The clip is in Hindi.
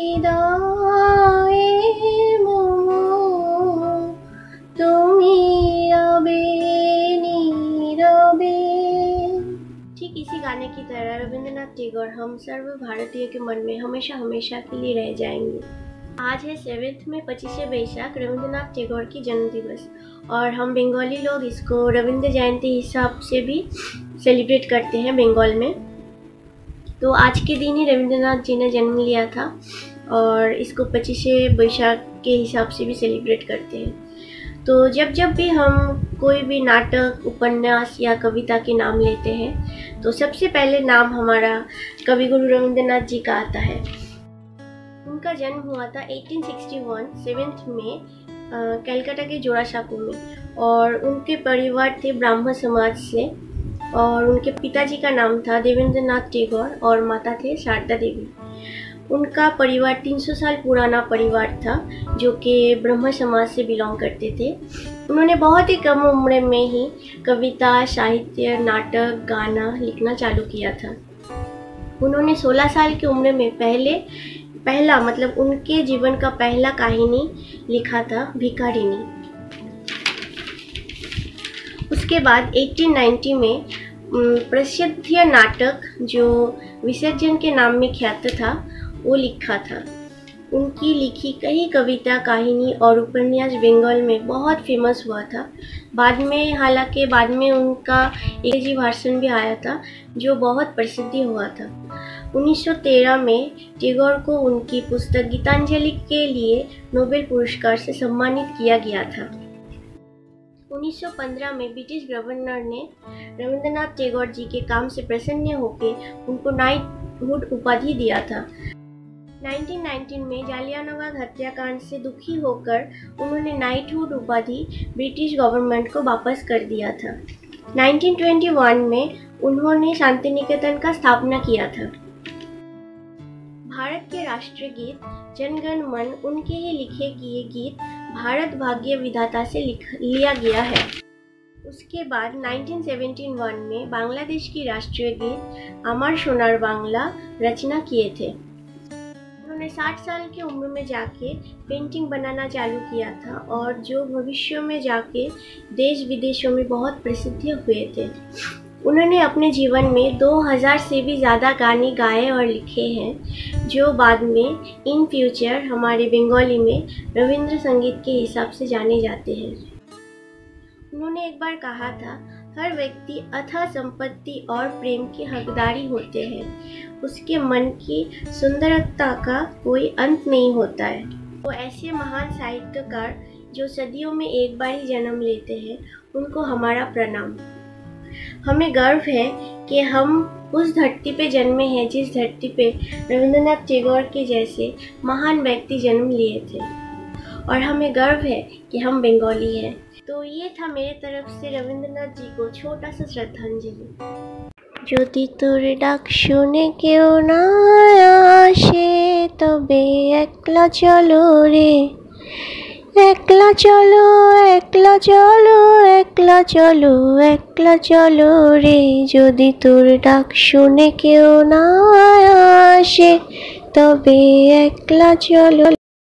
হৃদয়ে মোর তুমি রবে नीरवे। ठीक इसी गाने की तरह रविंद्रनाथ टैगोर हम सर्व भारतीयों के मन में हमेशा हमेशा के लिए रह जाएंगे। आज है 7 में 25 बैसाख रविंद्रनाथ टैगोर की जन्म दिवस और हम बंगाली लोग इसको रविंद्र जयंती हिसाब से भी सेलिब्रेट करते हैं बंगाल में। तो आज के दिन ही रविंद्रनाथ जी ने जन्म लिया था और इसको 25 बैसाख के हिसाब से भी सेलिब्रेट करते हैं। तो जब जब भी हम कोई भी नाटक, उपन्यास या कविता के नाम लेते हैं तो सबसे पहले नाम हमारा कवि गुरु रविंद्रनाथ जी का आता है। उनका जन्म हुआ था 1861 7 में कलकत्ता के जोरासांको में और उनके परिवार थे ब्राह्मण समाज से और उनके पिताजी का नाम था देवेंद्रनाथ टैगोर और माता थे शारदा देवी। उनका परिवार 300 साल पुराना परिवार था जो कि ब्रह्म समाज से बिलोंग करते थे। उन्होंने बहुत ही कम उम्र में ही कविता, साहित्य, नाटक, गाना लिखना चालू किया था। उन्होंने 16 साल की उम्र में पहला मतलब उनके जीवन का पहला कहानी लिखा था भिखारिनी। उसके बाद 1890 में प्रसिद्ध नाटक जो विसर्जन के नाम में ख्यात था वो लिखा था। उनकी लिखी कई कविता, कहानी और उपन्यास बंगाल में बहुत फेमस हुआ था। बाद में उनका अंग्रेजी वर्जन भी आया था जो बहुत प्रसिद्ध हुआ था। 1913 में टैगोर को उनकी पुस्तक गीतांजलि के लिए नोबेल पुरस्कार से सम्मानित किया गया था। 1915 में ब्रिटिश गवर्नर ने रविंद्रनाथ टैगोर जी के काम से प्रसन्न होकर उनको नाइटहुड उपाधि दिया था। 1919 में जालियानवाला हत्याकांड से दुखी होकर उन्होंने नाइटहुड उपाधि ब्रिटिश गवर्नमेंट को वापस कर दिया था। 1921 में उन्होंने शांति निकेतन का स्थापना किया था। भारत के राष्ट्रीय गीत जनगण मन उनके ही लिखे किए गीत भारत भाग्य विधाता से लिया गया है। उसके बाद 1971 में बांग्लादेश की राष्ट्रीय गीत अमर सोनार बांग्ला रचना किए थे। उन्होंने 60 साल की उम्र में जाके पेंटिंग बनाना चालू किया था और जो भविष्य में जाके देश विदेशों में बहुत प्रसिद्ध हुए थे। उन्होंने अपने जीवन में 2000 से भी ज़्यादा गाने गाए और लिखे हैं जो बाद में इन फ्यूचर हमारे बंगाली में रविंद्र संगीत के हिसाब से जाने जाते हैं। उन्होंने एक बार कहा था, हर व्यक्ति अथाह संपत्ति और प्रेम के हकदारी होते हैं, उसके मन की सुंदरता का कोई अंत नहीं होता है। वो ऐसे महान साहित्यकार जो सदियों में एक बार ही जन्म लेते हैं उनको हमारा प्रणाम। हमें गर्व है कि हम उस धरती पे जन्मे हैं जिस धरती पे रविंद्रनाथ टैगोर के जैसे महान व्यक्ति जन्म लिए थे और हमें गर्व है कि हम बंगाली हैं। तो ये था मेरे तरफ से रविंद्रनाथ जी को छोटा सा श्रद्धांजलि। যদি তোর ডাক শুনে কেউ না আসে তবে একলা চলো রে, একলা চলো একলা চলো একলা চলো একলা চলো রে। যদি তোর ডাক শুনে কেউ না আসে তবে একলা চলো।